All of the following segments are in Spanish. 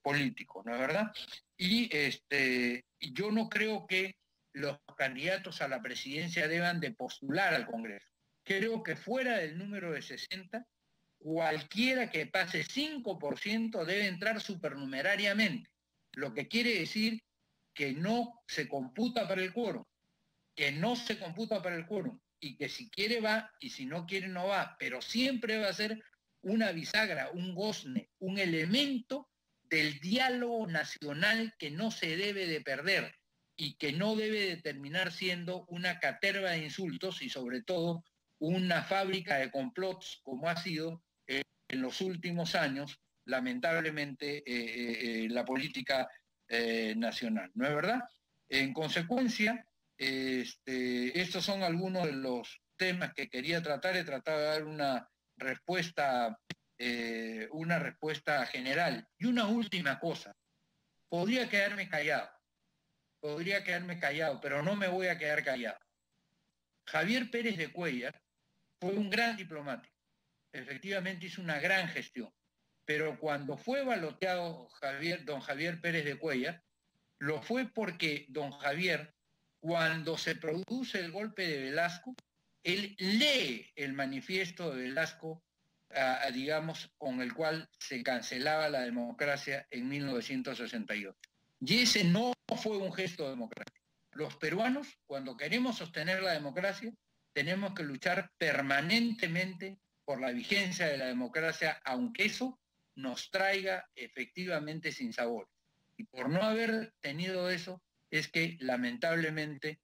político, ¿no es verdad? Y yo no creo que los candidatos a la presidencia deban de postular al Congreso. Creo que fuera del número de 60, cualquiera que pase 5% debe entrar supernumerariamente, lo que quiere decir que no se computa para el quórum, que no se computa para el quórum, y que si quiere va, y si no quiere no va, pero siempre va a ser una bisagra, un gozne, un elemento del diálogo nacional que no se debe de perder y que no debe de terminar siendo una caterva de insultos y sobre todo una fábrica de complots como ha sido en los últimos años, lamentablemente, la política nacional, ¿no es verdad? En consecuencia, estos son algunos de los temas que quería tratar. He tratado de dar una respuesta general. Y una última cosa, podría quedarme callado, pero no me voy a quedar callado. Javier Pérez de Cuéllar fue un gran diplomático, efectivamente hizo una gran gestión, pero cuando fue baloteado don Javier Pérez de Cuéllar, lo fue porque don Javier, cuando se produce el golpe de Velasco, él lee el manifiesto de Velasco, digamos, con el cual se cancelaba la democracia en 1968. Y ese no fue un gesto democrático. Los peruanos, cuando queremos sostener la democracia, tenemos que luchar permanentemente por la vigencia de la democracia, aunque eso nos traiga efectivamente sinsabores. Y por no haber tenido eso, es que lamentablemente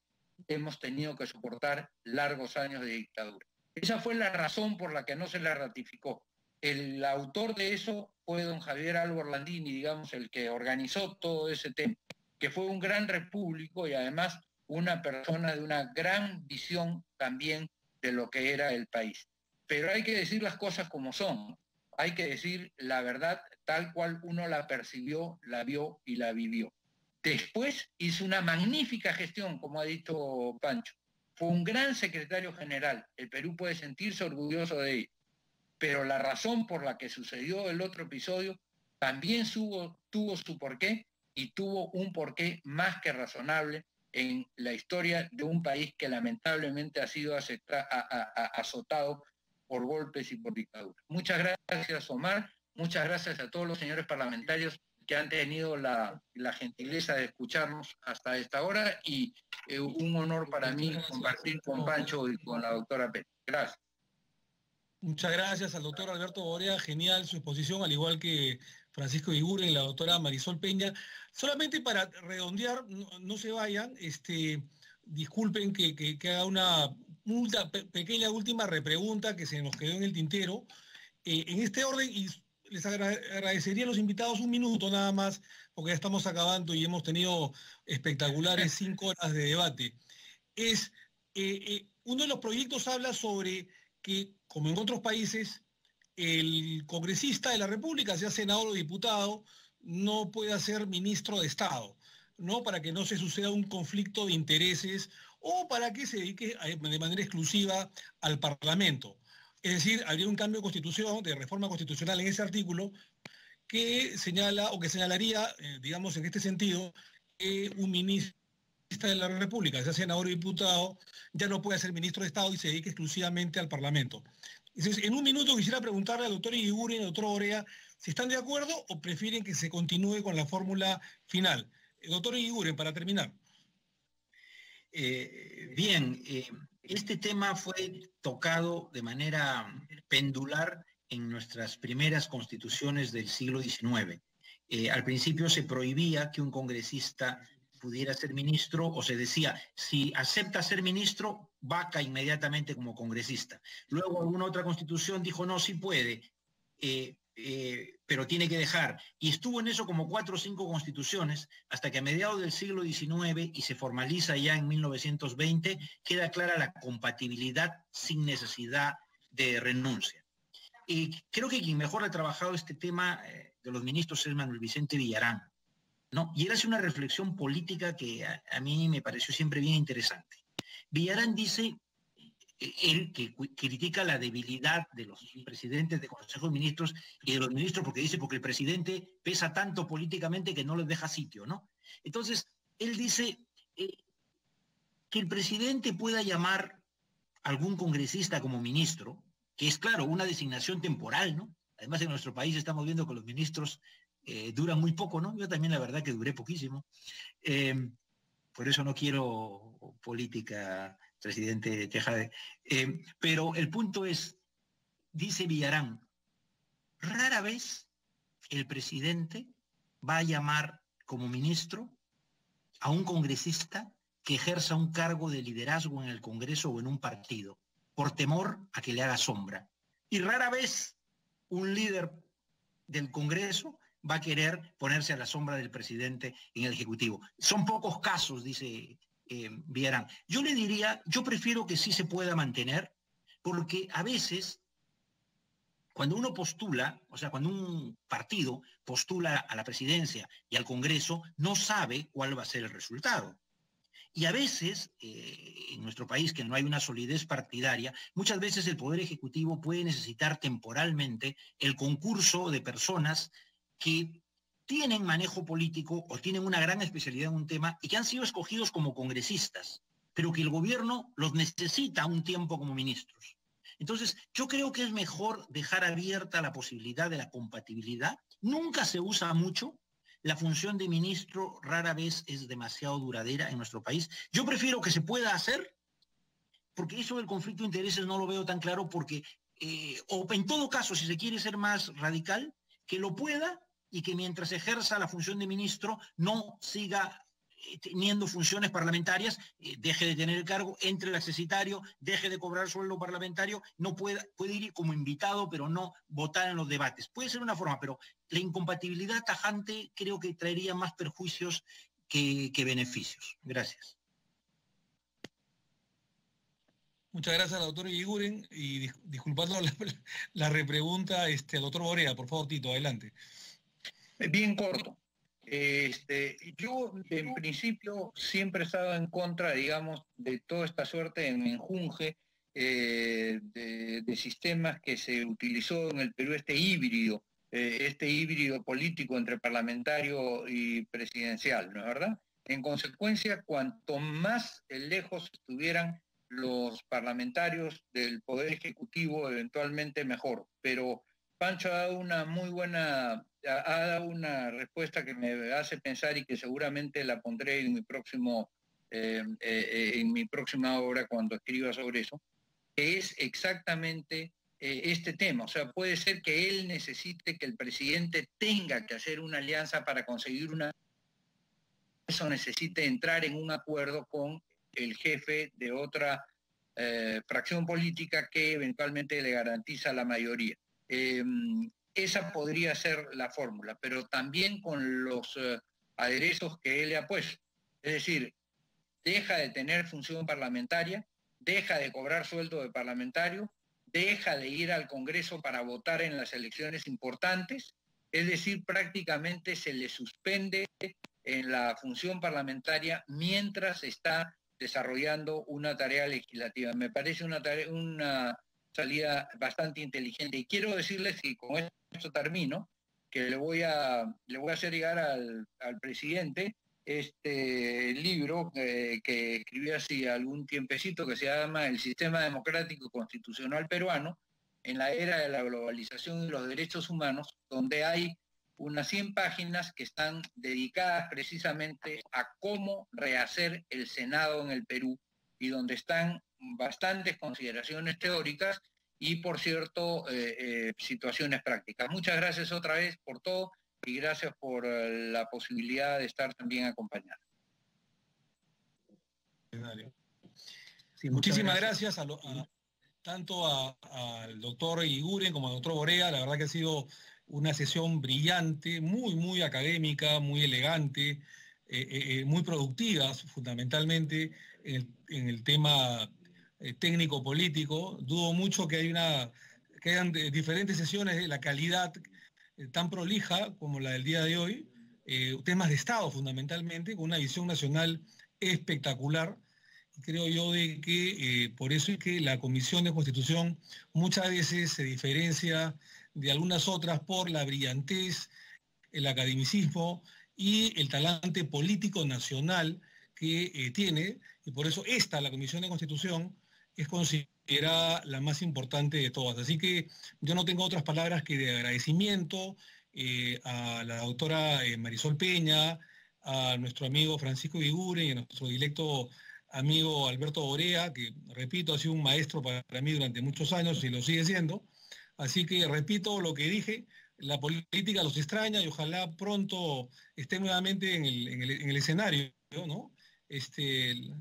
hemos tenido que soportar largos años de dictadura. Esa fue la razón por la que no se la ratificó. El autor de eso fue don Javier Albo Orlandini, digamos, el que organizó todo ese tema, que fue un gran repúblico y además una persona de una gran visión también de lo que era el país. Pero hay que decir las cosas como son. Hay que decir la verdad tal cual uno la percibió, la vio y la vivió. Después hizo una magnífica gestión, como ha dicho Pancho. Fue un gran secretario general. El Perú puede sentirse orgulloso de él. Pero la razón por la que sucedió el otro episodio también tuvo su porqué, y tuvo un porqué más que razonable en la historia de un país que lamentablemente ha sido azotado por golpes y por dictaduras. Muchas gracias, Omar. Muchas gracias a todos los señores parlamentarios que han tenido la gentileza de escucharnos hasta esta hora, y un honor para mí compartir con Pancho y con la doctora Pérez. Gracias. Muchas gracias al doctor Alberto Borea, genial su exposición, al igual que Francisco Iguren y la doctora Marisol Peña. Solamente para redondear, no se vayan, disculpen que haga una pequeña última repregunta que se nos quedó en el tintero. En este orden, y les agradecería a los invitados un minuto nada más, porque ya estamos acabando y hemos tenido espectaculares 5 horas de debate. Uno de los proyectos habla sobre que, como en otros países, el congresista de la República, sea senador o diputado, no pueda ser ministro de Estado, ¿no? Para que no se suceda un conflicto de intereses o para que se dedique de manera exclusiva al Parlamento. Es decir, habría un cambio de constitución, de reforma constitucional en ese artículo, que señala o que señalaría, digamos en este sentido, que un ministro de la República, sea senador o diputado, ya no puede ser ministro de Estado y se dedique exclusivamente al Parlamento. Entonces, en un minuto quisiera preguntarle al doctor Iguren y al doctor Borea si están de acuerdo o prefieren que se continúe con la fórmula final. Doctor Iguren, para terminar. Bien, este tema fue tocado de manera pendular en nuestras primeras constituciones del siglo XIX. Al principio se prohibía que un congresista pudiera ser ministro, o se decía, si acepta ser ministro, vaca inmediatamente como congresista. Luego alguna otra constitución dijo, no, sí puede, pero tiene que dejar. Y estuvo en eso como 4 o 5 constituciones, hasta que a mediados del siglo XIX, y se formaliza ya en 1920, queda clara la compatibilidad sin necesidad de renuncia. Y creo que quien mejor ha trabajado este tema de los ministros es Manuel Vicente Villarán, ¿no? Y él hace una reflexión política que a mí me pareció siempre bien interesante. Villarán dice, él que critica la debilidad de los presidentes de Consejo de Ministros y de los ministros porque el presidente pesa tanto políticamente que no les deja sitio, ¿no? Entonces, él dice que el presidente pueda llamar a algún congresista como ministro, que es, claro, una designación temporal, ¿no? Además, en nuestro país estamos viendo que los ministros duran muy poco, ¿no? Yo también, la verdad, que duré poquísimo. Por eso no quiero política, presidente Tejade. Pero el punto es, dice Villarán, rara vez el presidente va a llamar como ministro a un congresista que ejerza un cargo de liderazgo en el Congreso o en un partido, por temor a que le haga sombra. Y rara vez un líder del Congreso va a querer ponerse a la sombra del presidente en el Ejecutivo. Son pocos casos, dice Villarán. Yo le diría, yo prefiero que sí se pueda mantener, porque a veces, cuando uno postula, o sea, cuando un partido postula a la presidencia y al Congreso, no sabe cuál va a ser el resultado. Y a veces, en nuestro país, que no hay una solidez partidaria, muchas veces el Poder Ejecutivo puede necesitar temporalmente el concurso de personas que tienen manejo político o tienen una gran especialidad en un tema y que han sido escogidos como congresistas, pero que el gobierno los necesita un tiempo como ministros. Entonces, yo creo que es mejor dejar abierta la posibilidad de la compatibilidad. Nunca se usa mucho. La función de ministro rara vez es demasiado duradera en nuestro país. Yo prefiero que se pueda hacer, porque eso del conflicto de intereses no lo veo tan claro, porque, o en todo caso, si se quiere ser más radical, que lo pueda y que mientras ejerza la función de ministro no siga teniendo funciones parlamentarias, deje de tener el cargo, entre el accesitario, deje de cobrar sueldo parlamentario, no puede ir como invitado, pero no votar en los debates. Puede ser una forma, pero la incompatibilidad tajante creo que traería más perjuicios que beneficios. Gracias. Muchas gracias al doctor Eguiguren y disculpando la repregunta al doctor Borea. Por favor, Tito, adelante. Bien corto. Yo, en principio, siempre he estado en contra, digamos, de toda esta suerte de menjunje de sistemas que se utilizó en el Perú, este híbrido político entre parlamentario y presidencial, ¿no es verdad? En consecuencia, cuanto más lejos estuvieran los parlamentarios del Poder Ejecutivo, eventualmente mejor. Pero Pancho ha dado ha dado una respuesta que me hace pensar y que seguramente la pondré en mi próxima obra cuando escriba sobre eso, que es exactamente este tema. O sea, puede ser que él necesite que el presidente tenga que hacer una alianza para conseguir eso necesite entrar en un acuerdo con el jefe de otra fracción política que eventualmente le garantiza la mayoría. Esa podría ser la fórmula, pero también con los aderezos que él le ha puesto. Es decir, deja de tener función parlamentaria, deja de cobrar sueldo de parlamentario, deja de ir al Congreso para votar en las elecciones importantes, es decir, prácticamente se le suspende en la función parlamentaria mientras está desarrollando una tarea legislativa. Me parece una salida bastante inteligente. Y quiero decirles, y con esto termino, que le voy a hacer llegar al presidente este libro que escribí hace algún tiempecito, que se llama El Sistema Democrático Constitucional Peruano en la era de la globalización y los derechos humanos, donde hay unas 100 páginas que están dedicadas precisamente a cómo rehacer el Senado en el Perú y donde están bastantes consideraciones teóricas y, por cierto, situaciones prácticas. Muchas gracias otra vez por todo y gracias por la posibilidad de estar también acompañado. Sí, muchísimas gracias tanto al doctor Eguiguren como al doctor Borea. La verdad que ha sido una sesión brillante, muy, muy académica, muy elegante, muy productiva, fundamentalmente en el tema técnico-político. Dudo mucho que hayan diferentes sesiones de la calidad tan prolija como la del día de hoy, temas de Estado fundamentalmente, con una visión nacional espectacular. creo yo de que por eso es que la Comisión de Constitución muchas veces se diferencia de algunas otras por la brillantez, el academicismo y el talante político nacional que tiene, y por eso la Comisión de Constitución, es considerada la más importante de todas. Así que yo no tengo otras palabras que de agradecimiento a la doctora Marisol Peña, a nuestro amigo Francisco Viguren y a nuestro directo amigo Alberto Borea, que, repito, ha sido un maestro para mí durante muchos años y lo sigue siendo. Así que repito lo que dije, la política los extraña y ojalá pronto esté nuevamente en el escenario, ¿no?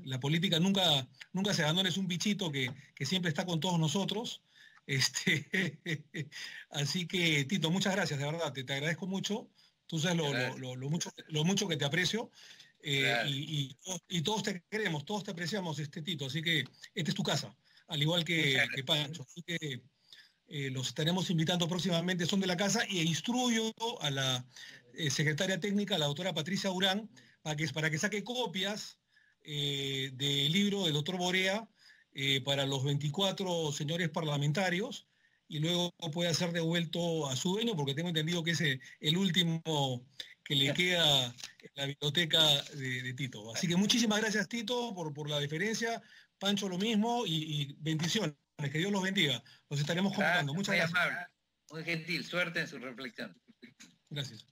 La política nunca se ganó, es un bichito que siempre está con todos nosotros. Así que, Tito, muchas gracias, de verdad, te agradezco mucho. Tú sabes lo mucho que te aprecio. Y todos te queremos, todos te apreciamos, Tito. Así que esta es tu casa, al igual que Pancho. Así que los estaremos invitando próximamente, son de la casa, y instruyo a la secretaria técnica, la doctora Patricia Urán, para que saque copias del libro del doctor Borea para los 24 señores parlamentarios, y luego pueda ser devuelto a su dueño, porque tengo entendido que es el último que le queda en la biblioteca de Tito. Así que muchísimas gracias, Tito, por la deferencia. Pancho, lo mismo, y bendiciones. Que Dios los bendiga. Los estaremos comentando. Muchas gracias. Muy amable, muy gentil. Suerte en su reflexión. Gracias.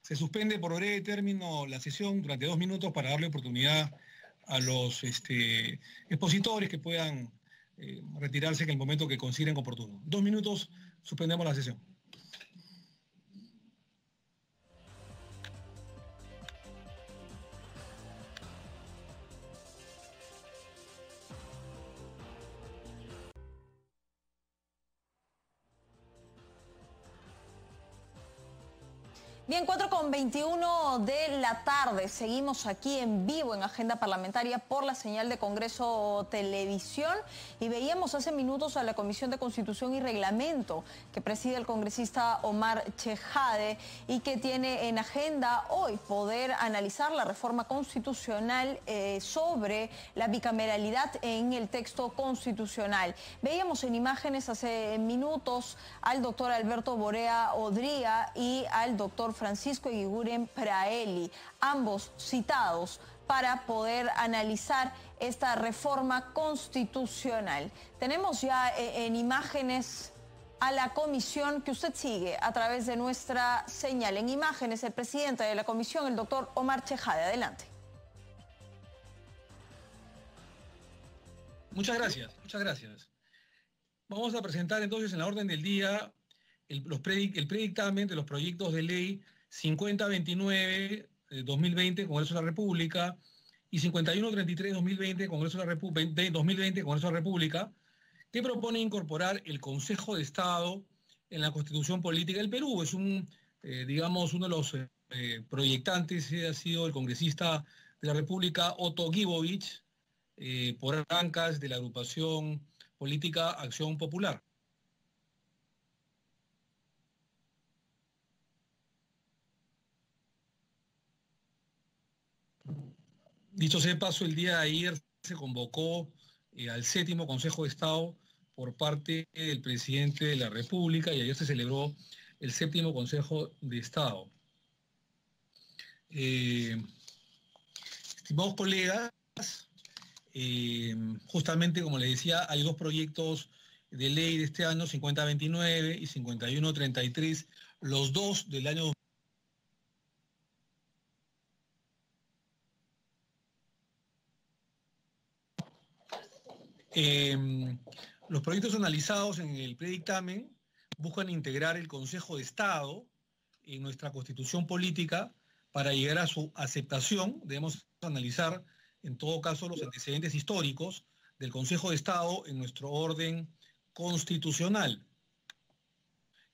Se suspende por breve término la sesión durante 2 minutos para darle oportunidad a los expositores que puedan retirarse en el momento que consideren oportuno. 2 minutos, suspendemos la sesión. Bien, 4:21 de la tarde. Seguimos aquí en vivo en Agenda Parlamentaria por la señal de Congreso Televisión, y veíamos hace minutos a la Comisión de Constitución y Reglamento que preside el congresista Omar Chejade y que tiene en agenda hoy poder analizar la reforma constitucional sobre la bicameralidad en el texto constitucional. Veíamos en imágenes hace minutos al doctor Alberto Borea Odría y al doctor Francisco Eguiguren Praeli, ambos citados para poder analizar esta reforma constitucional. Tenemos ya en imágenes a la comisión que usted sigue a través de nuestra señal. En imágenes, el presidente de la comisión, el doctor Omar Chejade. Adelante. Muchas gracias, muchas gracias. Vamos a presentar entonces en la orden del día el predictamen de los proyectos de ley 5029 2020, Congreso de la República, y 5133 2020, Congreso de la República, que propone incorporar el Consejo de Estado en la Constitución Política del Perú. Es uno de los proyectantes ha sido el congresista de la República, Otto Gibovich, por bancas de la agrupación política Acción Popular. Dicho sea de paso, el día de ayer se convocó al 7º Consejo de Estado por parte del presidente de la República, y ayer se celebró el 7º Consejo de Estado. Estimados colegas, justamente como les decía, hay 2 proyectos de ley de este año, 5029 y 5133, los 2 del año 2000. Los proyectos analizados en el predictamen buscan integrar el Consejo de Estado en nuestra Constitución Política. Para llegar a su aceptación, debemos analizar, en todo caso, los antecedentes históricos del Consejo de Estado en nuestro orden constitucional.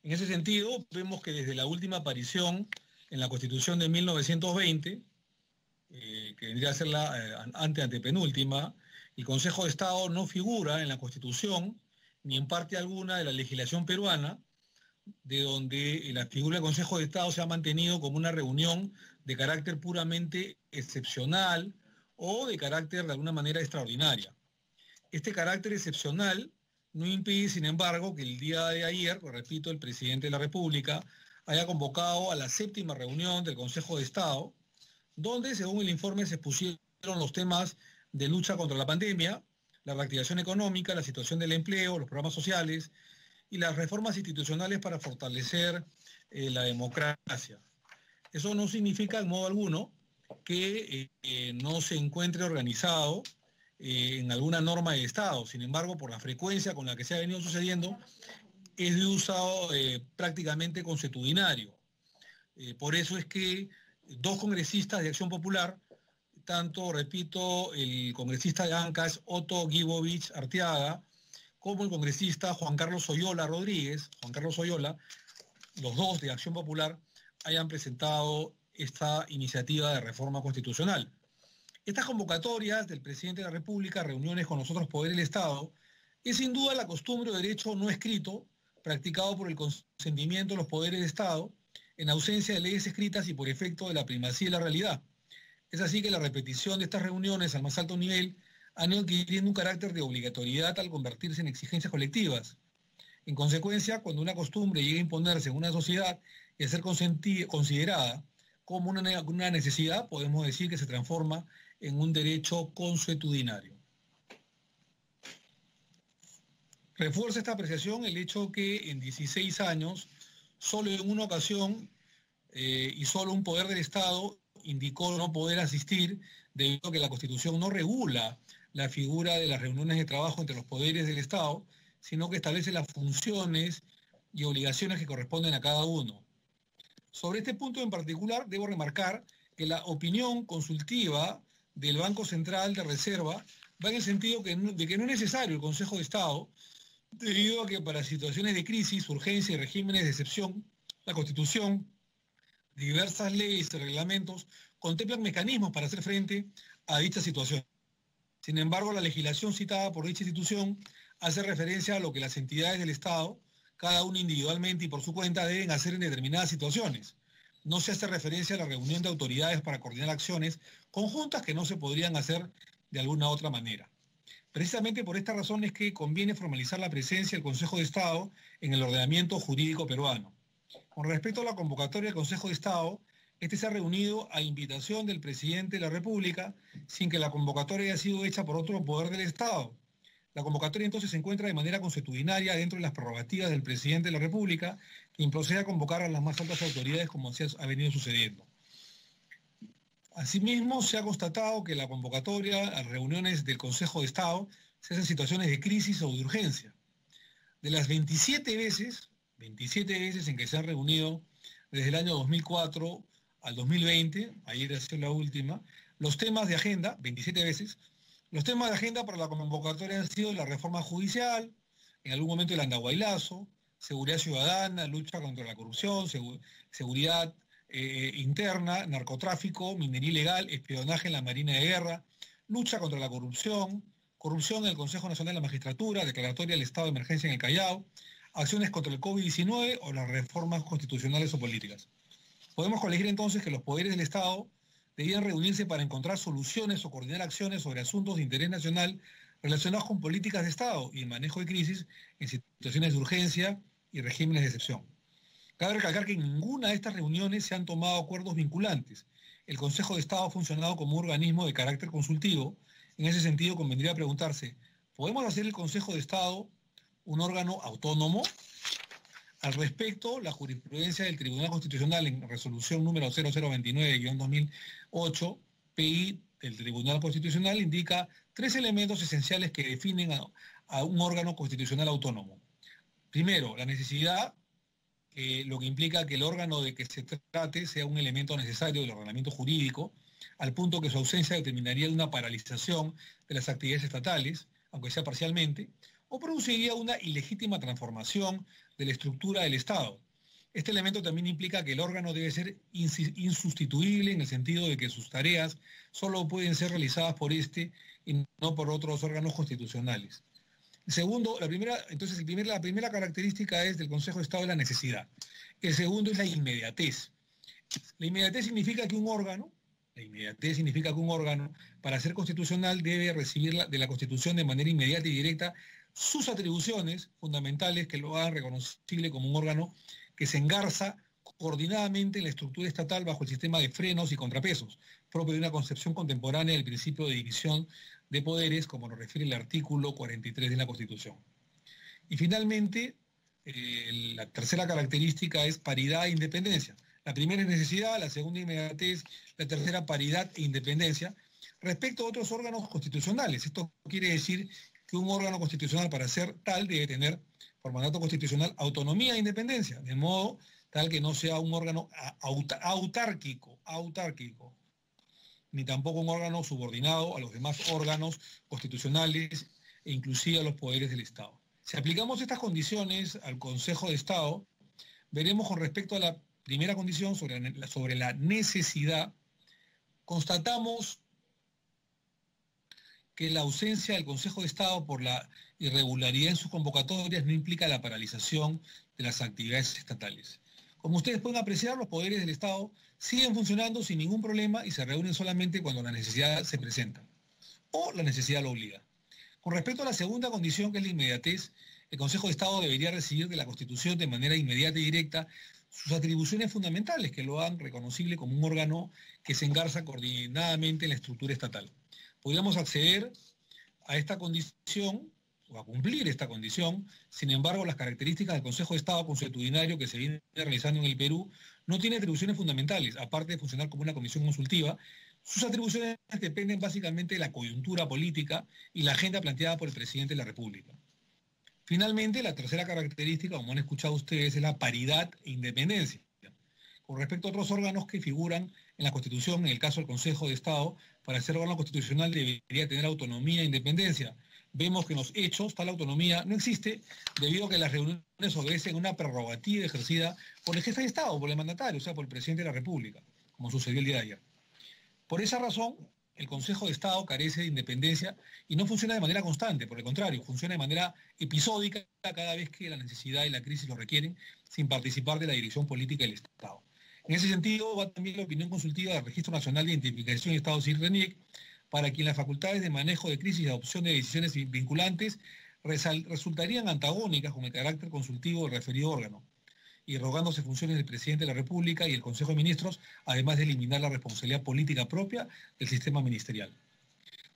En ese sentido, vemos que desde la última aparición en la Constitución de 1920, que vendría a ser la antepenúltima, el Consejo de Estado no figura en la Constitución ni en parte alguna de la legislación peruana, de donde la figura del Consejo de Estado se ha mantenido como una reunión de carácter puramente excepcional o de carácter de alguna manera extraordinaria. Este carácter excepcional no impide, sin embargo, que el día de ayer, pues repito, el presidente de la República haya convocado a la 7ª reunión del Consejo de Estado, donde, según el informe, se expusieron los temas de lucha contra la pandemia, la reactivación económica, la situación del empleo, los programas sociales y las reformas institucionales para fortalecer la democracia. Eso no significa en modo alguno que no se encuentre organizado en alguna norma de Estado. Sin embargo, por la frecuencia con la que se ha venido sucediendo, es de uso prácticamente consuetudinario. Por eso es que 2 congresistas de Acción Popular, tanto, repito, el congresista de Ancash, Otto Gibovich Arteaga, como el congresista Juan Carlos Oyola Rodríguez, los 2 de Acción Popular, hayan presentado esta iniciativa de reforma constitucional. Estas convocatorias del presidente de la República, reuniones con los otros poderes del Estado, es sin duda la costumbre o derecho no escrito practicado por el consentimiento de los poderes de Estado en ausencia de leyes escritas y por efecto de la primacía de la realidad. Es así que la repetición de estas reuniones al más alto nivel han ido adquiriendo un carácter de obligatoriedad al convertirse en exigencias colectivas. En consecuencia, cuando una costumbre llega a imponerse en una sociedad y a ser considerada como una necesidad, podemos decir que se transforma en un derecho consuetudinario. Refuerza esta apreciación el hecho que en 16 años, solo en una ocasión y solo un poder del Estado indicó no poder asistir debido a que la Constitución no regula la figura de las reuniones de trabajo entre los poderes del Estado, sino que establece las funciones y obligaciones que corresponden a cada uno. Sobre este punto en particular, debo remarcar que la opinión consultiva del Banco Central de Reserva va en el sentido de que no es necesario el Consejo de Estado, debido a que para situaciones de crisis, urgencia y regímenes de excepción, la Constitución, diversas leyes y reglamentos contemplan mecanismos para hacer frente a dicha situación. Sin embargo, la legislación citada por dicha institución hace referencia a lo que las entidades del Estado, cada una individualmente y por su cuenta, deben hacer en determinadas situaciones. No se hace referencia a la reunión de autoridades para coordinar acciones conjuntas que no se podrían hacer de alguna otra manera. Precisamente por esta razón es que conviene formalizar la presencia del Consejo de Estado en el ordenamiento jurídico peruano. Con respecto a la convocatoria del Consejo de Estado, este se ha reunido a invitación del presidente de la República sin que la convocatoria haya sido hecha por otro poder del Estado. La convocatoria entonces se encuentra de manera consuetudinaria dentro de las prerrogativas del presidente de la República, quien procede a convocar a las más altas autoridades como se ha venido sucediendo. Asimismo, se ha constatado que la convocatoria a reuniones del Consejo de Estado se hace en situaciones de crisis o de urgencia. De las 27 veces en que se han reunido desde el año 2004 al 2020, ayer ha sido la última, los temas de agenda, 27 veces, los temas de agenda para la convocatoria han sido la reforma judicial, en algún momento el andahuaylazo, seguridad ciudadana, lucha contra la corrupción, seguridad interna, narcotráfico, minería ilegal, espionaje en la Marina de Guerra, lucha contra la corrupción, corrupción en el Consejo Nacional de la Magistratura, declaratoria del estado de emergencia en el Callao, acciones contra el COVID-19 o las reformas constitucionales o políticas. Podemos colegir entonces que los poderes del Estado debían reunirse para encontrar soluciones o coordinar acciones sobre asuntos de interés nacional relacionados con políticas de Estado y el manejo de crisis en situaciones de urgencia y regímenes de excepción. Cabe recalcar que en ninguna de estas reuniones se han tomado acuerdos vinculantes. El Consejo de Estado ha funcionado como un organismo de carácter consultivo. En ese sentido, convendría preguntarse, ¿podemos hacer el Consejo de Estado un órgano autónomo? Al respecto, la jurisprudencia del Tribunal Constitucional en resolución número 0029-2008, PI del Tribunal Constitucional, indica 3 elementos esenciales que definen a un órgano constitucional autónomo. Primero, la necesidad, lo que implica que el órgano de que se trate sea un elemento necesario del ordenamiento jurídico, al punto que su ausencia determinaría una paralización de las actividades estatales, aunque sea parcialmente, o produciría una ilegítima transformación de la estructura del Estado. Este elemento también implica que el órgano debe ser insustituible en el sentido de que sus tareas solo pueden ser realizadas por este y no por otros órganos constitucionales. Segundo, la primera característica del Consejo de Estado es la necesidad. El segundo es la inmediatez. La inmediatez significa que un órgano, para ser constitucional, debe recibir de la Constitución de manera inmediata y directa sus atribuciones fundamentales que lo hagan reconocible como un órgano que se engarza coordinadamente en la estructura estatal bajo el sistema de frenos y contrapesos, propio de una concepción contemporánea del principio de división de poderes, como nos refiere el artículo 43 de la Constitución. Y finalmente, la tercera característica es paridad e independencia. La primera es necesidad, la segunda inmediatez, la tercera paridad e independencia respecto a otros órganos constitucionales. Esto quiere decir que un órgano constitucional, para ser tal, debe tener por mandato constitucional autonomía e independencia, de modo tal que no sea un órgano autárquico, ni tampoco un órgano subordinado a los demás órganos constitucionales e inclusive a los poderes del Estado. Si aplicamos estas condiciones al Consejo de Estado, veremos con respecto a la primera condición sobre la necesidad, constatamos que la ausencia del Consejo de Estado por la irregularidad en sus convocatorias no implica la paralización de las actividades estatales. Como ustedes pueden apreciar, los poderes del Estado siguen funcionando sin ningún problema y se reúnen solamente cuando la necesidad se presenta o la necesidad lo obliga. Con respecto a la segunda condición, que es la inmediatez, el Consejo de Estado debería recibir de la Constitución de manera inmediata y directa sus atribuciones fundamentales que lo hagan reconocible como un órgano que se engarza coordinadamente en la estructura estatal. Podríamos acceder a esta condición o a cumplir esta condición. Sin embargo, las características del Consejo de Estado consuetudinario que se viene realizando en el Perú no tiene atribuciones fundamentales, aparte de funcionar como una comisión consultiva. Sus atribuciones dependen básicamente de la coyuntura política y la agenda planteada por el presidente de la República. Finalmente, la tercera característica, como han escuchado ustedes, es la paridad e independencia. Con respecto a otros órganos que figuran en la Constitución, en el caso del Consejo de Estado, para ser órgano constitucional debería tener autonomía e independencia. Vemos que en los hechos tal autonomía no existe debido a que las reuniones obedecen a una prerrogativa ejercida por el jefe de Estado, por el mandatario, o sea, por el presidente de la República, como sucedió el día de ayer. Por esa razón, el Consejo de Estado carece de independencia y no funciona de manera constante, por el contrario, funciona de manera episódica cada vez que la necesidad y la crisis lo requieren, sin participar de la dirección política del Estado. En ese sentido, va también la opinión consultiva del Registro Nacional de Identificación de Estado Civil, RENIEC, para quien las facultades de manejo de crisis y adopción de decisiones vinculantes resultarían antagónicas con el carácter consultivo del referido órgano, y rogándose funciones del presidente de la República y el Consejo de Ministros, además de eliminar la responsabilidad política propia del sistema ministerial.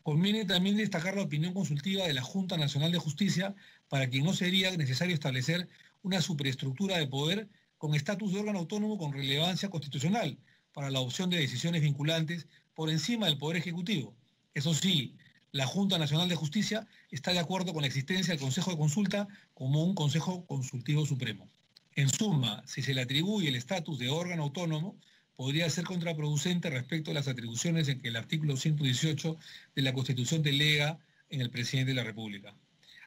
Conviene también destacar la opinión consultiva de la Junta Nacional de Justicia, para quien no sería necesario establecer una superestructura de poder con estatus de órgano autónomo con relevancia constitucional para la adopción de decisiones vinculantes por encima del Poder Ejecutivo. Eso sí, la Junta Nacional de Justicia está de acuerdo con la existencia del Consejo de Consulta como un Consejo Consultivo Supremo. En suma, si se le atribuye el estatus de órgano autónomo, podría ser contraproducente respecto a las atribuciones en que el artículo 118 de la Constitución delega en el presidente de la República.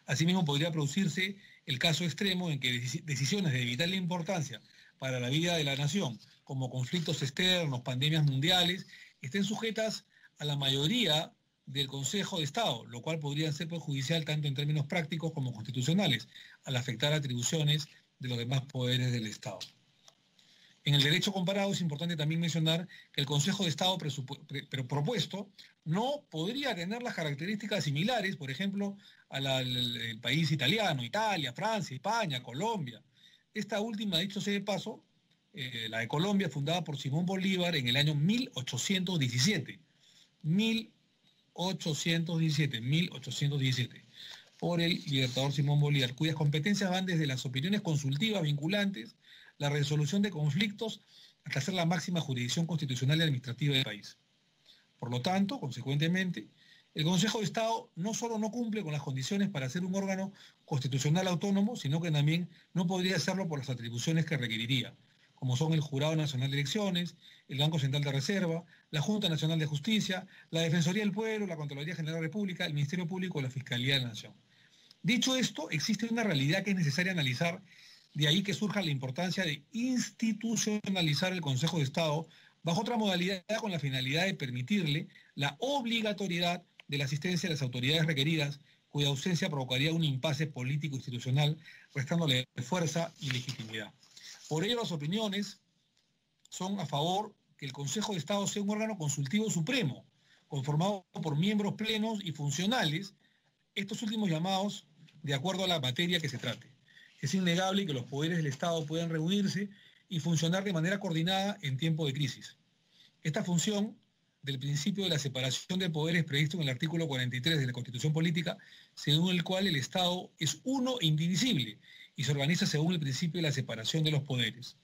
Asimismo, podría producirse el caso extremo en que decisiones de vital importancia para la vida de la nación, como conflictos externos, pandemias mundiales, estén sujetas a la mayoría del Consejo de Estado, lo cual podría ser perjudicial tanto en términos prácticos como constitucionales, al afectar atribuciones de los demás poderes del Estado. En el derecho comparado es importante también mencionar que el Consejo de Estado propuesto no podría tener las características similares, por ejemplo, al país italiano, Italia, Francia, España, Colombia. Esta última, dicho sea de paso, la de Colombia, fundada por Simón Bolívar en el año 1817, por el libertador Simón Bolívar, cuyas competencias van desde las opiniones consultivas vinculantes, la resolución de conflictos, hasta ser la máxima jurisdicción constitucional y administrativa del país. Por lo tanto, consecuentemente, el Consejo de Estado no solo no cumple con las condiciones para ser un órgano constitucional autónomo, sino que también no podría hacerlo por las atribuciones que requeriría, como son el Jurado Nacional de Elecciones, el Banco Central de Reserva, la Junta Nacional de Justicia, la Defensoría del Pueblo, la Contraloría General de la República, el Ministerio Público o la Fiscalía de la Nación. Dicho esto, existe una realidad que es necesaria analizar, de ahí que surja la importancia de institucionalizar el Consejo de Estado bajo otra modalidad con la finalidad de permitirle la obligatoriedad de la asistencia de las autoridades requeridas cuya ausencia provocaría un impasse político-institucional, restándole fuerza y legitimidad. Por ello, las opiniones son a favor que el Consejo de Estado sea un órgano consultivo supremo, conformado por miembros plenos y funcionales, estos últimos llamados de acuerdo a la materia que se trate. Es innegable que los poderes del Estado puedan reunirse y funcionar de manera coordinada en tiempo de crisis. Esta función del principio de la separación de poderes previsto en el artículo 43 de la Constitución Política, según el cual el Estado es uno e indivisible y se organiza según el principio de la separación de los poderes.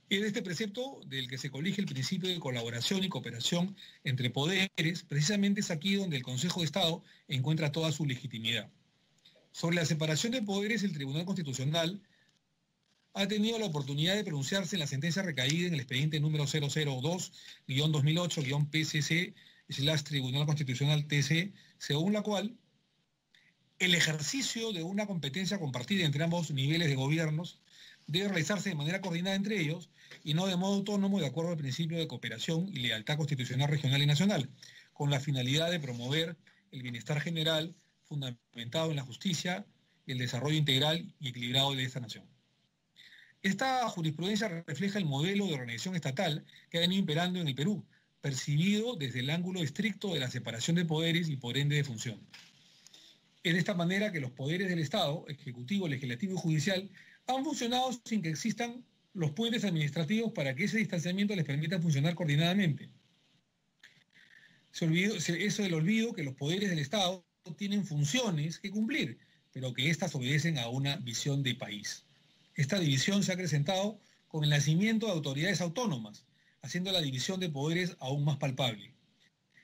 Es de este precepto del que se colige el principio de colaboración y cooperación entre poderes, precisamente es aquí donde el Consejo de Estado encuentra toda su legitimidad. Sobre la separación de poderes, el Tribunal Constitucional ha tenido la oportunidad de pronunciarse en la sentencia recaída en el expediente número 002-2008-PCC/Tribunal Constitucional TC, según la cual el ejercicio de una competencia compartida entre ambos niveles de gobiernos debe realizarse de manera coordinada entre ellos y no de modo autónomo, de acuerdo al principio de cooperación y lealtad constitucional regional y nacional, con la finalidad de promover el bienestar general fundamentado en la justicia y el desarrollo integral y equilibrado de esta nación. Esta jurisprudencia refleja el modelo de organización estatal que ha venido imperando en el Perú, percibido desde el ángulo estricto de la separación de poderes y por ende de función. Es de esta manera que los poderes del Estado, ejecutivo, legislativo y judicial, han funcionado sin que existan los puentes administrativos para que ese distanciamiento les permita funcionar coordinadamente. Eso del olvido que los poderes del Estado tienen funciones que cumplir, pero que éstas obedecen a una visión de país. Esta división se ha acrecentado con el nacimiento de autoridades autónomas, haciendo la división de poderes aún más palpable,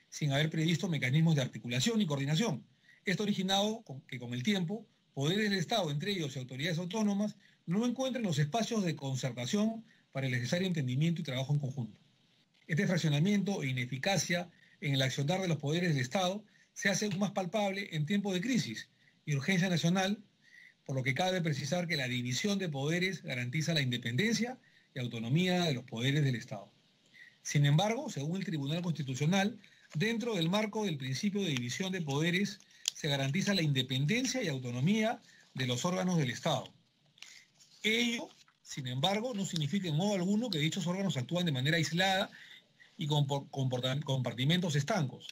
sin haber previsto mecanismos de articulación y coordinación. Esto ha originado que con el tiempo, poderes del Estado, entre ellos y autoridades autónomas, no encuentren los espacios de concertación para el necesario entendimiento y trabajo en conjunto. Este fraccionamiento e ineficacia en el accionar de los poderes del Estado se hace aún más palpable en tiempos de crisis y urgencia nacional, por lo que cabe precisar que la división de poderes garantiza la independencia y autonomía de los poderes del Estado. Sin embargo, según el Tribunal Constitucional, dentro del marco del principio de división de poderes, se garantiza la independencia y autonomía de los órganos del Estado. Ello, sin embargo, no significa en modo alguno que dichos órganos actúan de manera aislada y con compartimentos estancos,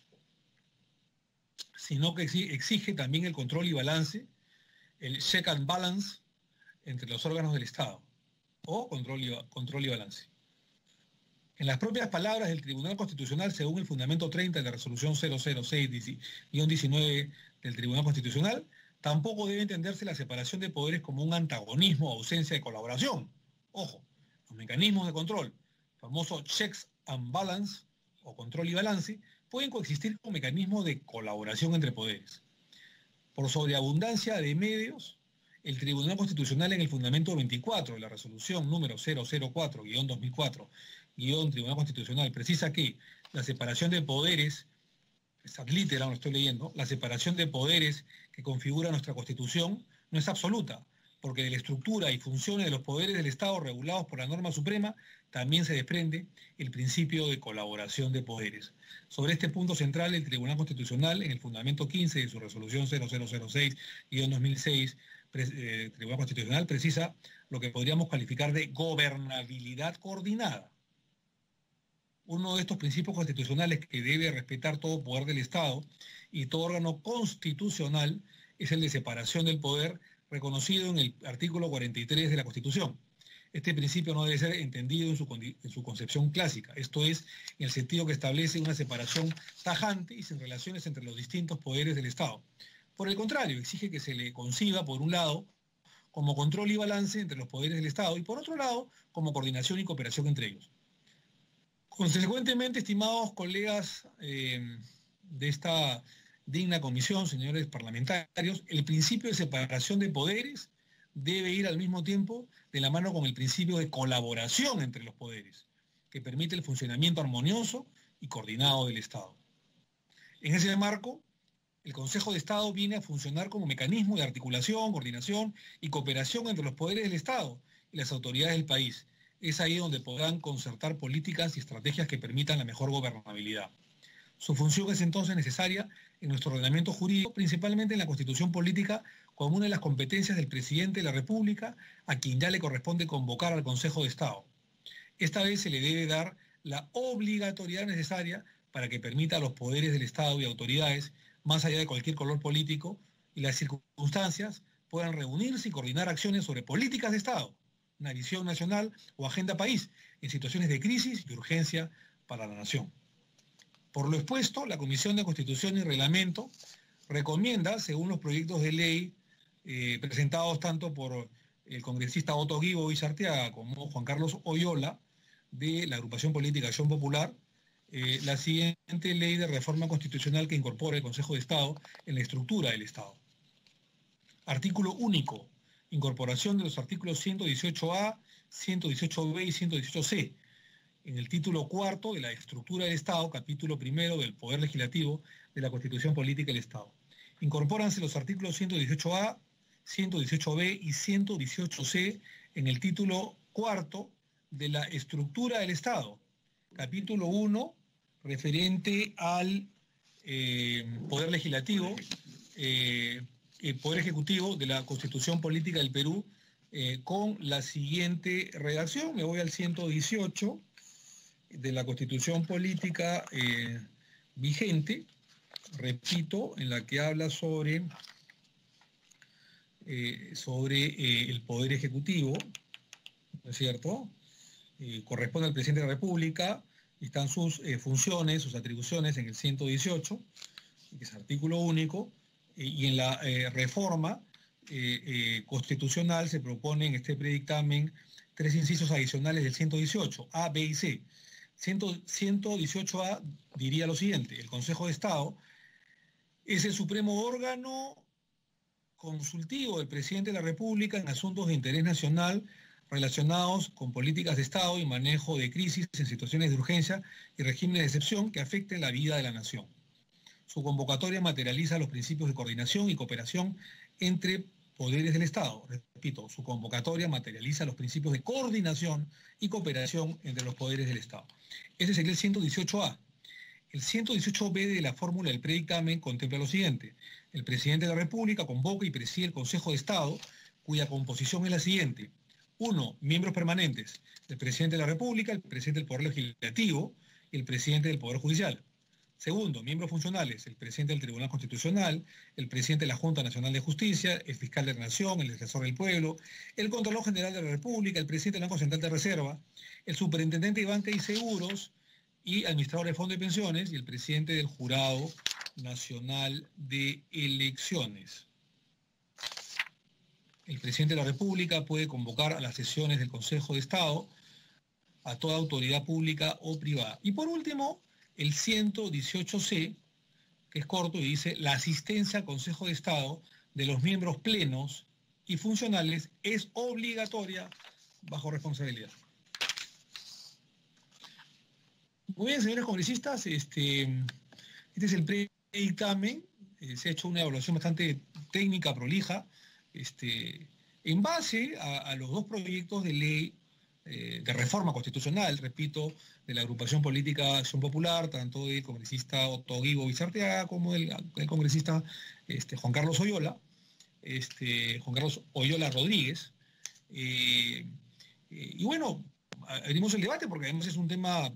sino que exige también el control y balance, el check and balance entre los órganos del Estado, o control y balance. En las propias palabras del Tribunal Constitucional, según el fundamento 30 de la resolución 006-19 del Tribunal Constitucional, tampoco debe entenderse la separación de poderes como un antagonismo o ausencia de colaboración. Ojo, los mecanismos de control, famoso checks and balance o control y balance, pueden coexistir con mecanismos de colaboración entre poderes. Por sobreabundancia de medios, el Tribunal Constitucional en el fundamento 24 de la resolución número 004-2004-Tribunal Constitucional precisa que la separación de poderes, es ad literam, lo estoy leyendo, la separación de poderes que configura nuestra Constitución no es absoluta, porque de la estructura y funciones de los poderes del Estado regulados por la norma suprema también se desprende el principio de colaboración de poderes. Sobre este punto central, el Tribunal Constitucional, en el fundamento 15 de su resolución 0006-2006, Tribunal Constitucional precisa lo que podríamos calificar de gobernabilidad coordinada. Uno de estos principios constitucionales que debe respetar todo poder del Estado y todo órgano constitucional es el de separación del poder reconocido en el artículo 43 de la Constitución. Este principio no debe ser entendido en su concepción clásica, esto es, en el sentido que establece una separación tajante y sin relaciones entre los distintos poderes del Estado. Por el contrario, exige que se le conciba, por un lado, como control y balance entre los poderes del Estado y, por otro lado, como coordinación y cooperación entre ellos. Consecuentemente, estimados colegas de esta digna comisión, señores parlamentarios, el principio de separación de poderes debe ir al mismo tiempo de la mano con el principio de colaboración entre los poderes, que permite el funcionamiento armonioso y coordinado del Estado. En ese marco, el Consejo de Estado viene a funcionar como mecanismo de articulación, coordinación y cooperación entre los poderes del Estado y las autoridades del país. Es ahí donde podrán concertar políticas y estrategias que permitan la mejor gobernabilidad. Su función es entonces necesaria en nuestro ordenamiento jurídico, principalmente en la Constitución Política, como una de las competencias del presidente de la República, a quien ya le corresponde convocar al Consejo de Estado. Esta vez se le debe dar la obligatoriedad necesaria para que permita a los poderes del Estado y autoridades, más allá de cualquier color político y las circunstancias, puedan reunirse y coordinar acciones sobre políticas de Estado, una visión nacional o agenda país, en situaciones de crisis y urgencia para la nación. Por lo expuesto, la Comisión de Constitución y Reglamento recomienda, según los proyectos de ley presentados tanto por el congresista Otto Guibo Arteaga como Juan Carlos Oyola, de la agrupación política Acción Popular, la siguiente ley de reforma constitucional que incorpora el Consejo de Estado en la estructura del Estado. Artículo único, incorporación de los artículos 118A, 118B y 118C. En el título cuarto de la estructura del Estado, capítulo primero del Poder Legislativo de la Constitución Política del Estado. Incorpóranse los artículos 118A, 118B y 118C en el título cuarto de la estructura del Estado. Capítulo 1, referente al Poder Legislativo, el Poder Ejecutivo de la Constitución Política del Perú, con la siguiente redacción. Me voy al 118 de la Constitución Política vigente, repito, en la que habla sobre el Poder Ejecutivo, ¿no es cierto? Corresponde al Presidente de la República, están sus funciones, sus atribuciones en el 118, que es artículo único, y en la reforma constitucional se propone en este predictamen 3 incisos adicionales del 118, A, B y C. 118A diría lo siguiente: el Consejo de Estado es el supremo órgano consultivo del Presidente de la República en asuntos de interés nacional relacionados con políticas de Estado y manejo de crisis en situaciones de urgencia y regímenes de excepción que afecten la vida de la nación. Su convocatoria materializa los principios de coordinación y cooperación entre poderes del Estado. Repito, su convocatoria materializa los principios de coordinación y cooperación entre los poderes del Estado. Ese sería el 118A. El 118B de la fórmula del predictamen contempla lo siguiente: el Presidente de la República convoca y preside el Consejo de Estado, cuya composición es la siguiente. 1. Miembros permanentes: el Presidente de la República, el Presidente del Poder Legislativo y el Presidente del Poder Judicial. Segundo, miembros funcionales: el Presidente del Tribunal Constitucional, el Presidente de la Junta Nacional de Justicia, el Fiscal de la Nación, el Defensor del Pueblo, el Contralor General de la República, el Presidente del Banco Central de Reserva, el Superintendente de Banca y Seguros y Administrador de Fondo de Pensiones, y el Presidente del Jurado Nacional de Elecciones. El Presidente de la República puede convocar a las sesiones del Consejo de Estado a toda autoridad pública o privada. Y por último, el 118C, que es corto y dice: la asistencia al Consejo de Estado de los miembros plenos y funcionales es obligatoria bajo responsabilidad. Muy bien, señores congresistas, este es el predictamen. Se ha hecho una evaluación bastante técnica, prolija, en base a los dos proyectos de ley de reforma constitucional, repito, de la agrupación política Acción Popular, tanto del congresista Otto Guibo Arteaga como del congresista Juan Carlos Oyola, Juan Carlos Oyola Rodríguez. Y bueno, abrimos el debate porque además es un tema,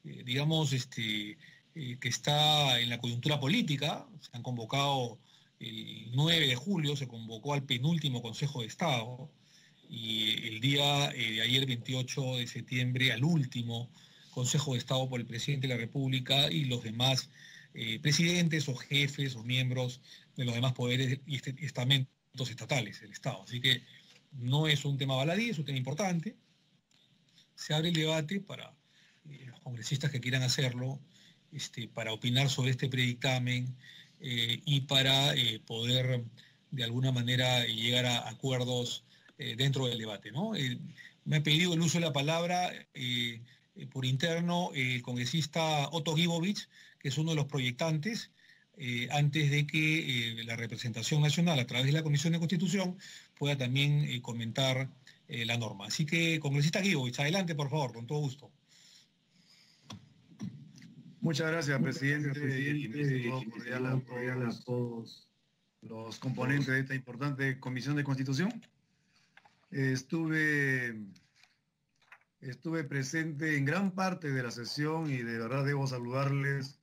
digamos, que está en la coyuntura política. Se han convocado el 9 de julio, se convocó al penúltimo Consejo de Estado, y el día de ayer, 28 de septiembre, al último Consejo de Estado por el Presidente de la República y los demás presidentes o jefes o miembros de los demás poderes y estamentos estatales del Estado. Así que no es un tema baladí, es un tema importante. Se abre el debate para los congresistas que quieran hacerlo, para opinar sobre este predictamen y para poder de alguna manera llegar a acuerdos dentro del debate, ¿no? Me ha pedido el uso de la palabra por interno el congresista Otto Guibovich, que es uno de los proyectantes, antes de que la representación nacional, a través de la Comisión de Constitución, pueda también comentar la norma. Así que, congresista Guibovich, adelante, por favor, con todo gusto. Muchas gracias, presidente. Y mi saludo cordial a todos los componentes de esta importante Comisión de Constitución. Estuve presente en gran parte de la sesión y de verdad debo saludarles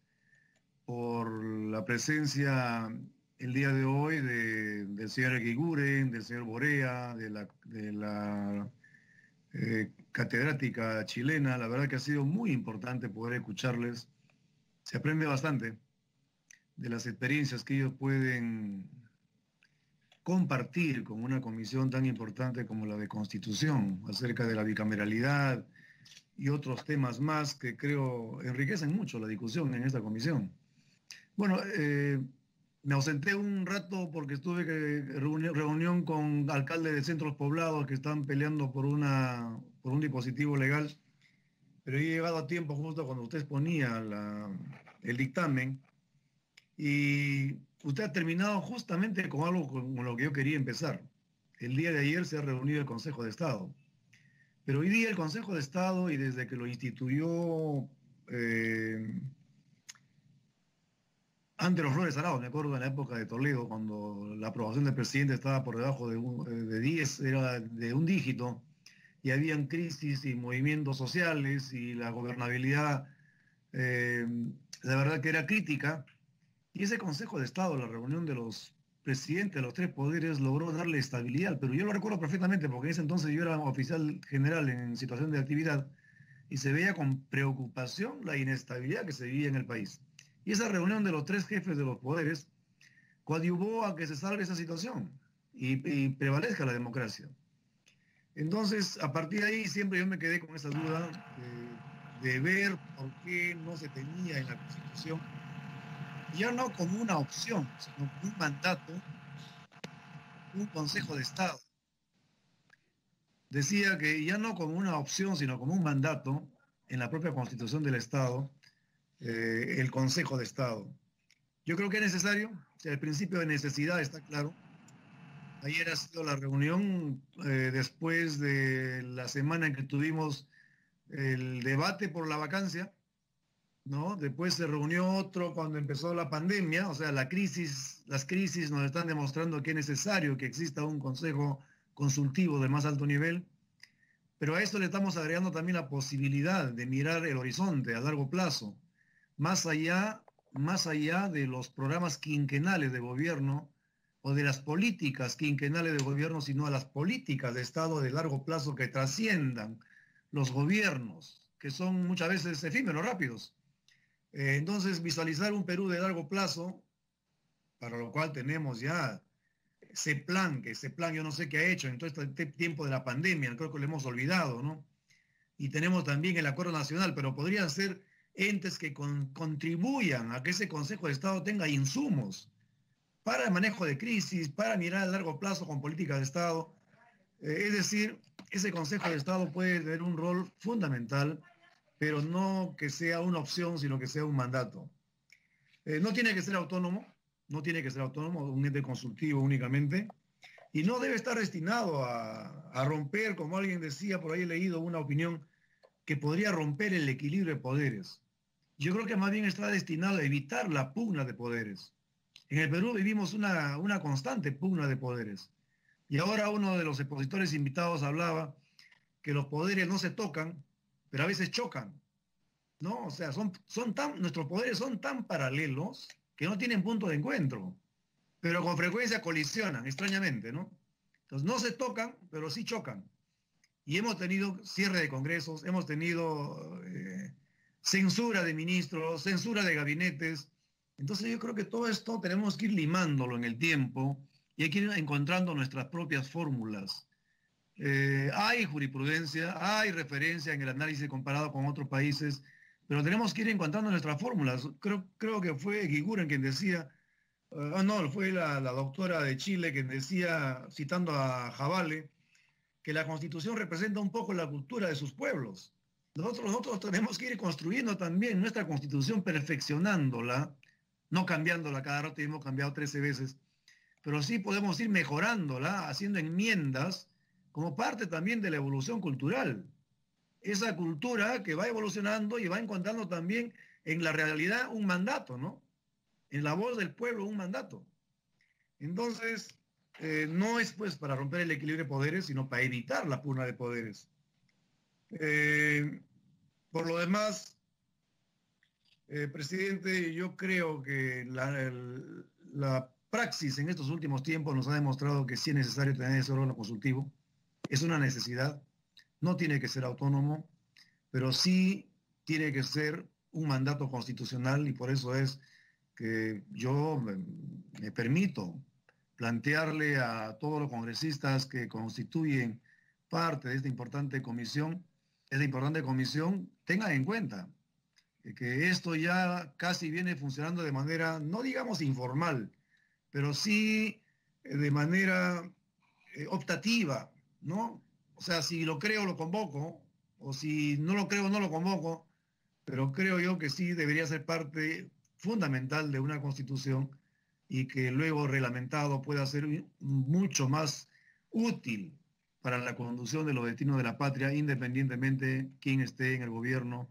por la presencia el día de hoy del señor Eguiguren, del señor Borea, de la catedrática chilena. La verdad que ha sido muy importante poder escucharles. Se aprende bastante de las experiencias que ellos pueden compartir con una comisión tan importante como la de Constitución, acerca de la bicameralidad y otros temas más que creo enriquecen mucho la discusión en esta comisión. Bueno, me ausenté un rato porque estuve en reunión con alcaldes de centros poblados que están peleando por un dispositivo legal, pero he llegado a tiempo justo cuando usted exponía el dictamen y usted ha terminado justamente con algo con lo que yo quería empezar. El día de ayer se ha reunido el Consejo de Estado, pero hoy día el Consejo de Estado, y desde que lo instituyó Andrés Flores Arauz, me acuerdo en la época de Toledo, cuando la aprobación del presidente estaba por debajo de 10, era de un dígito, y habían crisis y movimientos sociales, y la gobernabilidad, la verdad que era crítica, y ese Consejo de Estado, la reunión de los presidentes de los tres poderes, logró darle estabilidad, pero yo lo recuerdo perfectamente, porque en ese entonces yo era oficial general en situación de actividad, y se veía con preocupación la inestabilidad que se vivía en el país. Y esa reunión de los tres jefes de los poderes coadyuvó a que se salve esa situación y prevalezca la democracia. Entonces, a partir de ahí siempre yo me quedé con esa duda de ver por qué no se tenía en la Constitución, ya no como una opción, sino como un mandato, un Consejo de Estado. Decía que ya no como una opción, sino como un mandato en la propia Constitución del Estado, el Consejo de Estado. Yo creo que es necesario, o sea, el principio de necesidad está claro. Ayer ha sido la reunión después de la semana en que tuvimos el debate por la vacancia, ¿no? Después se reunió otro cuando empezó la pandemia, o sea, las crisis nos están demostrando que es necesario que exista un consejo consultivo de más alto nivel, pero a esto le estamos agregando también la posibilidad de mirar el horizonte a largo plazo, más allá de los programas quinquenales de gobierno o de las políticas quinquenales de gobierno, sino a las políticas de Estado de largo plazo que trasciendan los gobiernos, que son muchas veces efímeros, rápidos. Entonces, visualizar un Perú de largo plazo, para lo cual tenemos ya ese plan yo no sé qué ha hecho en todo este tiempo de la pandemia, creo que lo hemos olvidado, ¿no? Y tenemos también el Acuerdo Nacional, pero podrían ser entes que contribuyan a que ese Consejo de Estado tenga insumos para el manejo de crisis, para mirar a largo plazo con políticas de Estado. Es decir, ese Consejo de Estado puede tener un rol fundamental, pero no que sea una opción, sino que sea un mandato. No tiene que ser autónomo, un ente consultivo únicamente, y no debe estar destinado a romper, como alguien decía, por ahí he leído una opinión, que podría romper el equilibrio de poderes. Yo creo que más bien está destinado a evitar la pugna de poderes. En el Perú vivimos una constante pugna de poderes. Y ahora uno de los expositores invitados hablaba que los poderes no se tocan, pero a veces chocan, ¿no? O sea, nuestros poderes son tan paralelos que no tienen punto de encuentro, pero con frecuencia colisionan, extrañamente, ¿no? Entonces no se tocan, pero sí chocan. Y hemos tenido cierre de congresos, hemos tenido censura de ministros, censura de gabinetes. Entonces yo creo que todo esto tenemos que ir limándolo en el tiempo y hay que ir encontrando nuestras propias fórmulas. Hay jurisprudencia, hay referencia en el análisis comparado con otros países, pero tenemos que ir encontrando nuestras fórmulas. Creo que fue Eguiguren quien decía, no, fue la doctora de Chile quien decía, citando a Javale, que la Constitución representa un poco la cultura de sus pueblos. Nosotros tenemos que ir construyendo también nuestra Constitución, perfeccionándola, no cambiándola cada rato, hemos cambiado 13 veces, pero sí podemos ir mejorándola, haciendo enmiendas, como parte también de la evolución cultural. Esa cultura que va evolucionando y va encontrando también en la realidad un mandato, ¿no? En la voz del pueblo un mandato. Entonces, no es pues para romper el equilibrio de poderes, sino para evitar la pugna de poderes. Por lo demás, presidente, yo creo que la praxis en estos últimos tiempos nos ha demostrado que sí es necesario tener ese órgano consultivo. Es una necesidad, no tiene que ser autónomo, pero sí tiene que ser un mandato constitucional, y por eso es que yo me permito plantearle a todos los congresistas que constituyen parte de esta importante comisión, tengan en cuenta que esto ya casi viene funcionando de manera, no digamos informal, pero sí de manera optativa, ¿no? O sea, si lo creo, lo convoco, o si no lo creo, no lo convoco, pero creo yo que sí debería ser parte fundamental de una constitución y que luego reglamentado pueda ser mucho más útil para la conducción de los destinos de la patria, independientemente quién esté en el gobierno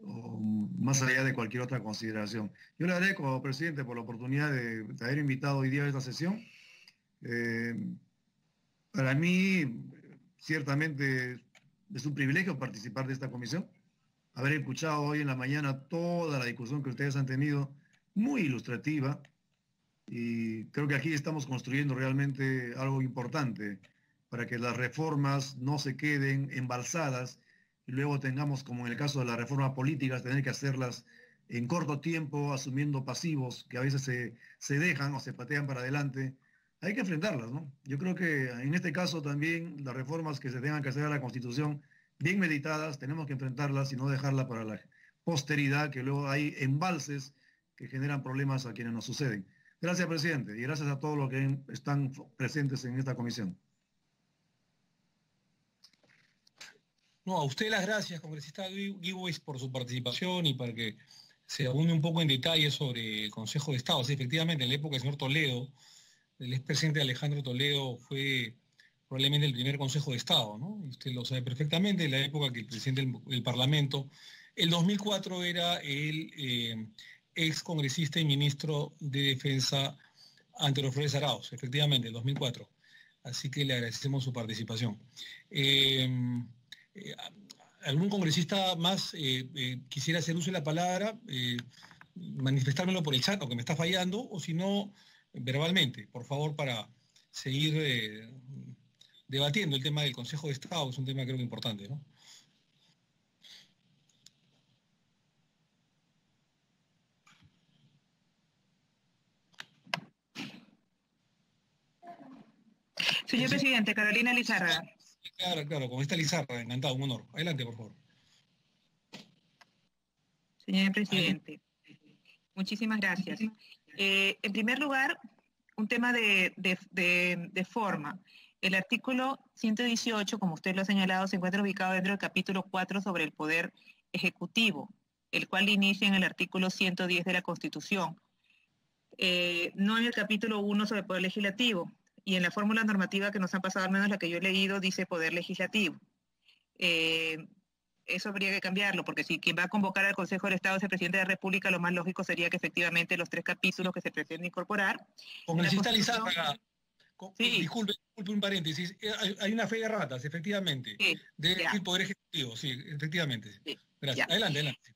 o más allá de cualquier otra consideración. Yo le agradezco, presidente, por la oportunidad de haber invitado hoy día a esta sesión. Para mí, ciertamente, es un privilegio participar de esta comisión, haber escuchado hoy en la mañana toda la discusión que ustedes han tenido, muy ilustrativa, y creo que aquí estamos construyendo realmente algo importante para que las reformas no se queden embalsadas y luego tengamos, como en el caso de las reformas políticas, tener que hacerlas en corto tiempo, asumiendo pasivos que a veces se dejan o se patean para adelante. Hay que enfrentarlas, ¿no? Yo creo que en este caso también las reformas que se tengan que hacer a la Constitución, bien meditadas, tenemos que enfrentarlas y no dejarlas para la posteridad, que luego hay embalses que generan problemas a quienes nos suceden. Gracias, presidente, y gracias a todos los que están presentes en esta comisión. No, a usted las gracias, congresista Guibois, por su participación y para que se abunde un poco en detalle sobre el Consejo de Estado. Sí, efectivamente, en la época del señor Toledo, el expresidente Alejandro Toledo fue probablemente el primer Consejo de Estado, ¿no? Y usted lo sabe perfectamente, en la época que el presidente del Parlamento, el 2004 era el ex congresista y ministro de Defensa Antero Flores Arauz, efectivamente, el 2004. Así que le agradecemos su participación. ¿Algún congresista más quisiera hacer uso de la palabra? Manifestármelo por el chat, aunque me está fallando, o si no, verbalmente, por favor, para seguir debatiendo el tema del Consejo de Estado, que es un tema creo que importante, ¿no? Señor presidente, Carolina Lizárraga. Claro, con esta Lizárraga, encantado, un honor. Adelante, por favor. Señor presidente, muchísimas gracias. En primer lugar, un tema de forma. El artículo 118, como usted lo ha señalado, se encuentra ubicado dentro del capítulo 4 sobre el Poder Ejecutivo, el cual inicia en el artículo 110 de la Constitución. No en el capítulo 1 sobre el Poder Legislativo. Y en la fórmula normativa que nos han pasado, al menos la que yo he leído, dice Poder Legislativo. Eso habría que cambiarlo, porque si quien va a convocar al Consejo del Estado es el presidente de la República, lo más lógico sería que efectivamente los 3 capítulos que se pretende incorporar... Congresista Lizárraga, sí. disculpe un paréntesis, hay una fe de ratas, efectivamente, sí, del Poder Ejecutivo, sí, efectivamente. Sí, gracias. Ya. Adelante.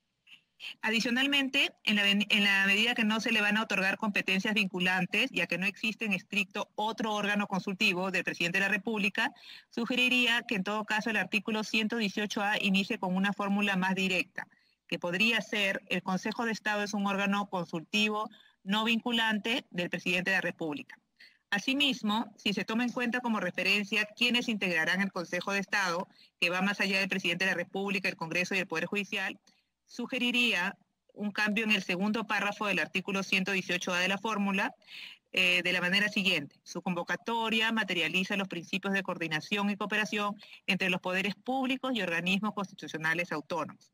Adicionalmente, en la medida que no se le van a otorgar competencias vinculantes, ya que no existe en estricto otro órgano consultivo del presidente de la República, sugeriría que en todo caso el artículo 118A inicie con una fórmula más directa, que podría ser: el Consejo de Estado es un órgano consultivo no vinculante del presidente de la República. Asimismo, si se toma en cuenta como referencia quiénes integrarán el Consejo de Estado, que va más allá del presidente de la República, el Congreso y el Poder Judicial, sugeriría un cambio en el segundo párrafo del artículo 118A de la fórmula, de la manera siguiente: su convocatoria materializa los principios de coordinación y cooperación entre los poderes públicos y organismos constitucionales autónomos.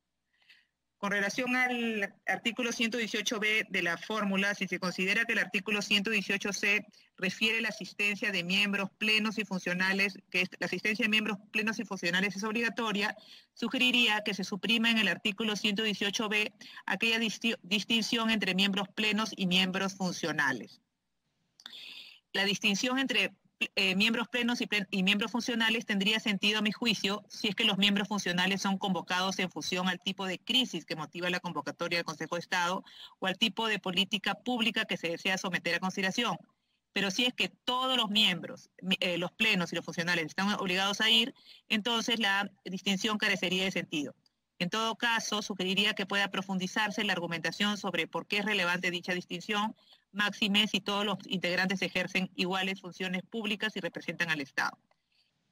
Con relación al artículo 118b de la fórmula, si se considera que el artículo 118c refiere la asistencia de miembros plenos y funcionales, que la asistencia de miembros plenos y funcionales es obligatoria, sugeriría que se suprima en el artículo 118b aquella distinción entre miembros plenos y miembros funcionales. La distinción entre miembros plenos y miembros funcionales tendría sentido, a mi juicio, si es que los miembros funcionales son convocados en función al tipo de crisis que motiva la convocatoria del Consejo de Estado o al tipo de política pública que se desea someter a consideración. Pero si es que todos los miembros, los plenos y los funcionales están obligados a ir, entonces la distinción carecería de sentido. En todo caso, sugeriría que pueda profundizarse la argumentación sobre por qué es relevante dicha distinción, máxime si todos los integrantes ejercen iguales funciones públicas y representan al Estado.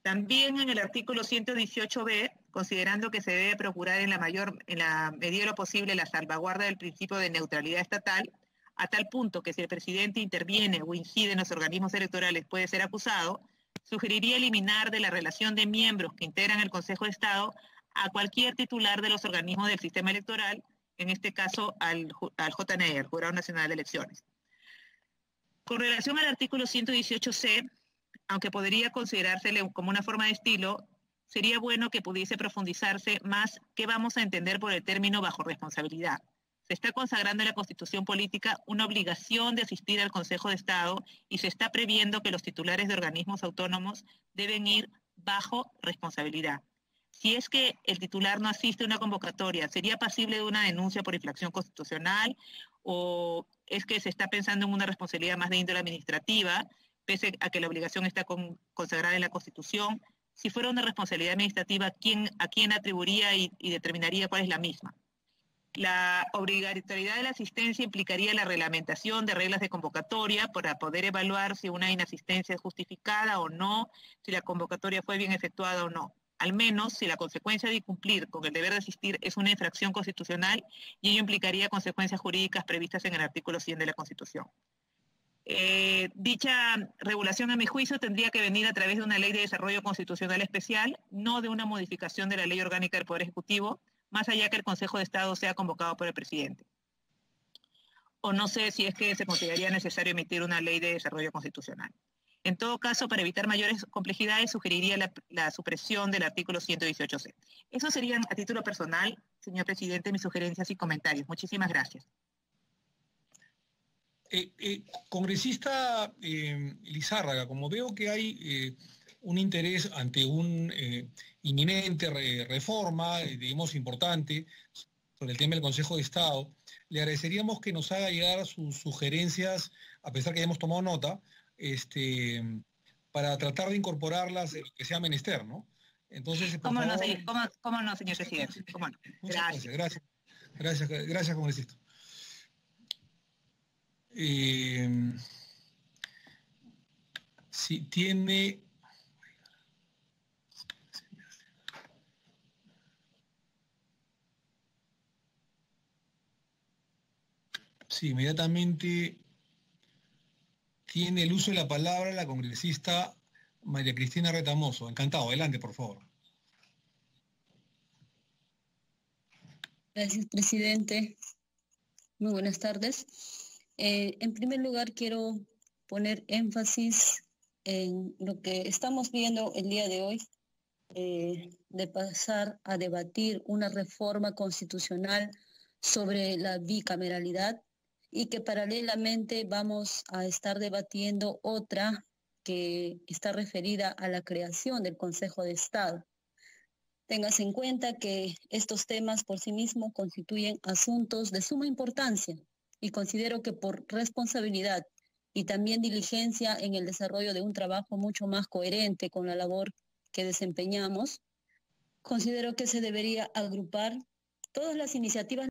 También en el artículo 118b, considerando que se debe procurar en la medida de lo posible la salvaguarda del principio de neutralidad estatal, a tal punto que si el presidente interviene o incide en los organismos electorales puede ser acusado, sugeriría eliminar de la relación de miembros que integran el Consejo de Estado a cualquier titular de los organismos del sistema electoral, en este caso al JNE, al Jurado Nacional de Elecciones. Con relación al artículo 118c, aunque podría considerársele como una forma de estilo, sería bueno que pudiese profundizarse más qué vamos a entender por el término bajo responsabilidad. Se está consagrando en la Constitución Política una obligación de asistir al Consejo de Estado y se está previendo que los titulares de organismos autónomos deben ir bajo responsabilidad. Si es que el titular no asiste a una convocatoria, ¿sería pasible de una denuncia por infracción constitucional o es que se está pensando en una responsabilidad más de índole administrativa, pese a que la obligación está consagrada en la Constitución? Si fuera una responsabilidad administrativa, ¿a quién atribuiría y determinaría cuál es la misma? La obligatoriedad de la asistencia implicaría la reglamentación de reglas de convocatoria para poder evaluar si una inasistencia es justificada o no, si la convocatoria fue bien efectuada o no. Al menos si la consecuencia de incumplir con el deber de asistir es una infracción constitucional y ello implicaría consecuencias jurídicas previstas en el artículo 100 de la Constitución. Dicha regulación, a mi juicio, tendría que venir a través de una ley de desarrollo constitucional especial, no de una modificación de la ley orgánica del Poder Ejecutivo, más allá que el Consejo de Estado sea convocado por el presidente. O no sé si es que se consideraría necesario emitir una ley de desarrollo constitucional. En todo caso, para evitar mayores complejidades, sugeriría la supresión del artículo 118c. Eso serían, a título personal, señor presidente, mis sugerencias y comentarios. Muchísimas gracias. Congresista Lizárraga, como veo que hay un interés ante una inminente reforma, digamos, importante, sobre el tema del Consejo de Estado, le agradeceríamos que nos haga llegar sus sugerencias, a pesar que hayamos tomado nota, para tratar de incorporarlas en lo que sea menester, ¿no? Entonces, por ¿Cómo, favor, ¿Cómo no, señor presidente? ¿Cómo no? Gracias, congresista. Si tiene... Sí, inmediatamente tiene el uso de la palabra la congresista María Cristina Retamoso. Encantado, adelante, por favor. Gracias, presidente. Muy buenas tardes. En primer lugar, quiero poner énfasis en lo que estamos viendo el día de hoy, de pasar a debatir una reforma constitucional sobre la bicameralidad y que paralelamente vamos a estar debatiendo otra que está referida a la creación del Consejo de Estado. Téngase en cuenta que estos temas por sí mismos constituyen asuntos de suma importancia y considero que por responsabilidad y también diligencia en el desarrollo de un trabajo mucho más coherente con la labor que desempeñamos, considero que se debería agrupar todas las iniciativas